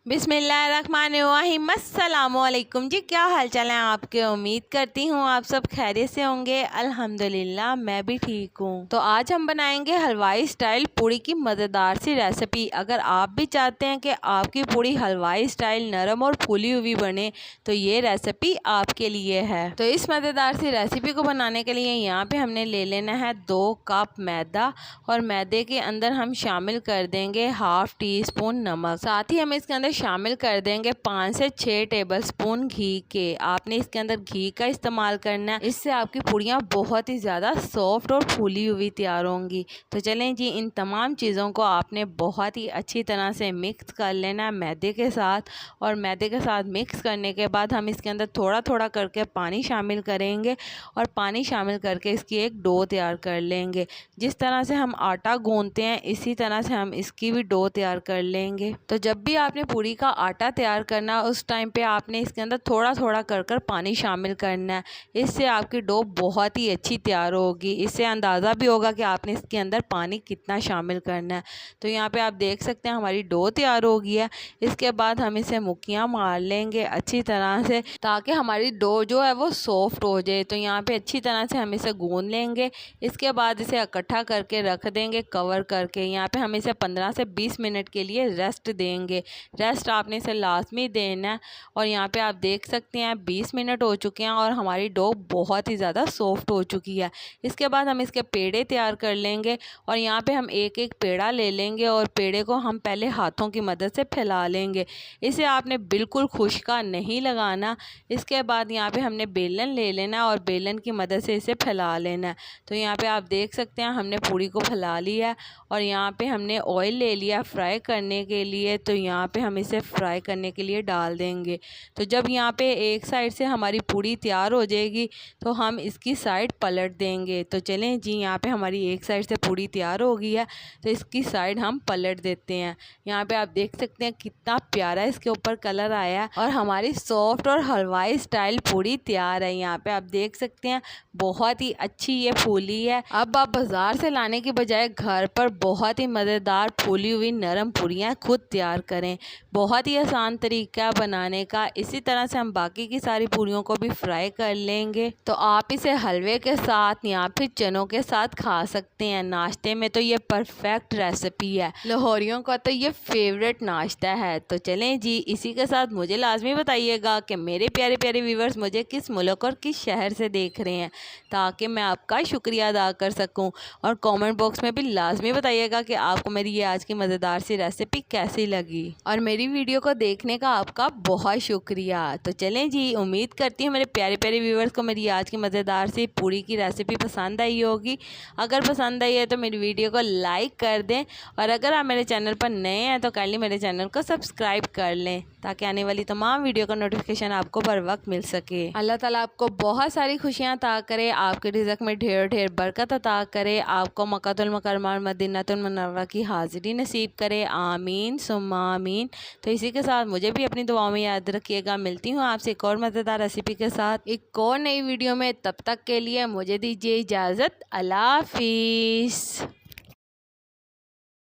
बिस्मिल्लाहिर्रहमानिर्रहीम। अस्सलामुअलैकुम जी, क्या हाल चाल है आपके। उम्मीद करती हूँ आप सब खैरियत से होंगे। अल्हम्दुलिल्लाह मैं भी ठीक हूँ। तो आज हम बनाएंगे हलवाई स्टाइल पूड़ी की मज़ेदार सी रेसिपी। अगर आप भी चाहते हैं कि आपकी पूड़ी हलवाई स्टाइल नरम और फूली हुई बने तो ये रेसिपी आपके लिए है। तो इस मज़ेदार सी रेसिपी को बनाने के लिए यहाँ पे हमने ले लेना है 2 कप मैदा और मैदे के अंदर हम शामिल कर देंगे 1/2 टीस्पून नमक। साथ ही हम इसके अंदर शामिल कर देंगे 5 से 6 टेबलस्पून घी के। आपने इसके अंदर घी का इस्तेमाल करना है, इससे आपकी पूड़ियाँ बहुत ही ज़्यादा सॉफ्ट और फूली हुई तैयार होंगी। तो चलें जी, इन तमाम चीज़ों को आपने बहुत ही अच्छी तरह से मिक्स कर लेना है मैदे के साथ। और मैदे के साथ मिक्स करने के बाद हम इसके अंदर थोड़ा थोड़ा करके पानी शामिल करेंगे और पानी शामिल करके इसकी एक डो तैयार कर लेंगे। जिस तरह से हम आटा गूंथते हैं इसी तरह से हम इसकी भी डो तैयार कर लेंगे। तो जब भी आपने पूड़ी का आटा तैयार करना उस टाइम पे आपने इसके अंदर थोड़ा थोड़ा कर पानी शामिल करना है। इससे आपकी डो बहुत ही अच्छी तैयार होगी। इससे अंदाज़ा भी होगा कि आपने इसके अंदर पानी कितना शामिल करना है। तो यहाँ पे आप देख सकते हैं हमारी डो तैयार हो गई है। इसके बाद हम इसे मुक्कियाँ मार लेंगे अच्छी तरह से, ताकि हमारी डो जो है वो सॉफ्ट हो जाए। तो यहाँ पे अच्छी तरह से हम इसे गूंद लेंगे। इसके बाद इसे इकट्ठा करके रख देंगे कवर करके। यहाँ पे हम इसे 15 से 20 मिनट के लिए रेस्ट देंगे। रेस्ट आपने इसे लाजमी देना है। और यहाँ पे आप देख सकते हैं 20 मिनट हो चुके हैं और हमारी डो बहुत ही ज़्यादा सॉफ्ट हो चुकी है। इसके बाद हम इसके पेड़े तैयार कर लेंगे और यहाँ पे हम एक एक पेड़ा ले लेंगे और पेड़े को हम पहले हाथों की मदद से फैला लेंगे। इसे आपने बिल्कुल खुश्का नहीं लगाना। इसके बाद यहाँ पे हमने बेलन ले लेना और बेलन की मदद से इसे फैला लेना है। तो यहाँ पे आप देख सकते हैं हमने पूड़ी को फैला लिया और यहाँ पे हमने ऑयल ले लिया फ्राई करने के लिए। तो यहाँ पे हम इसे फ्राई करने के लिए डाल देंगे। तो जब यहाँ पे एक साइड से हमारी पूड़ी तैयार हो जाएगी तो हम इसकी साइड पलट देंगे। तो चलें जी, यहाँ पे हमारी एक साइड से पूड़ी तैयार हो गई है तो इसकी साइड हम पलट देते हैं। यहाँ पे आप देख सकते हैं कितना प्यारा इसके ऊपर कलर आया है और हमारी सॉफ्ट और हलवाई स्टाइल पूड़ी तैयार है। यहाँ पे आप देख सकते हैं बहुत ही अच्छी ये फूली है। अब आप बाज़ार से लाने की बजाय घर पर बहुत ही मज़ेदार फूली हुई नरम पूड़ियाँ खुद तैयार करें। बहुत ही आसान तरीका है बनाने का। इसी तरह से हम बाकी की सारी पूड़ियों को भी फ्राई कर लेंगे। तो आप इसे हलवे के साथ या फिर चनों के साथ खा सकते हैं। नाश्ते में तो ये परफेक्ट रेसिपी है। लाहौरियों का तो ये फेवरेट नाश्ता है। तो चलें जी, इसी के साथ मुझे लाजमी बताइएगा कि मेरे प्यारे प्यारे व्यूवर्स मुझे किस मुल्क और किस शहर से देख रहे हैं, ताकि मैं आपका शुक्रिया अदा कर सकूं। और कमेंट बॉक्स में भी लाजमी बताइएगा कि आपको मेरी ये आज की मज़ेदार सी रेसिपी कैसी लगी। और मेरी वीडियो को देखने का आपका बहुत शुक्रिया। तो चलें जी, उम्मीद करती हूँ मेरे प्यारे प्यारे व्यूवर्स को मेरी आज की मज़ेदार सी पूड़ी की रेसिपी पसंद आई होगी। अगर पसंद आई है तो मेरी वीडियो को लाइक कर दें और अगर आप मेरे चैनल पर नए हैं तो काइंडली मेरे चैनल को सब्सक्राइब कर लें, ताकि आने वाली तमाम वीडियो का नोटिफिकेशन आपको बर वक्त मिल सके। अल्लाह ताला आपको बहुत सारी खुशियाँ अता करे, आपके रिज़्क़ में ढेर ढेर बरकत अता करे, आपको मक्कातुल मुकर्रमा और मदीनातुल मुनव्वरा की हाज़िरी नसीब करे। आमीन सुम्मा आमीन। तो इसी के साथ मुझे भी अपनी दुआओं में याद रखिएगा। मिलती हूँ आपसे एक और मज़ेदार रेसिपी के साथ एक और नई वीडियो में। तब तक के लिए मुझे दीजिए इजाज़त। अल्लाह हाफ़िज़।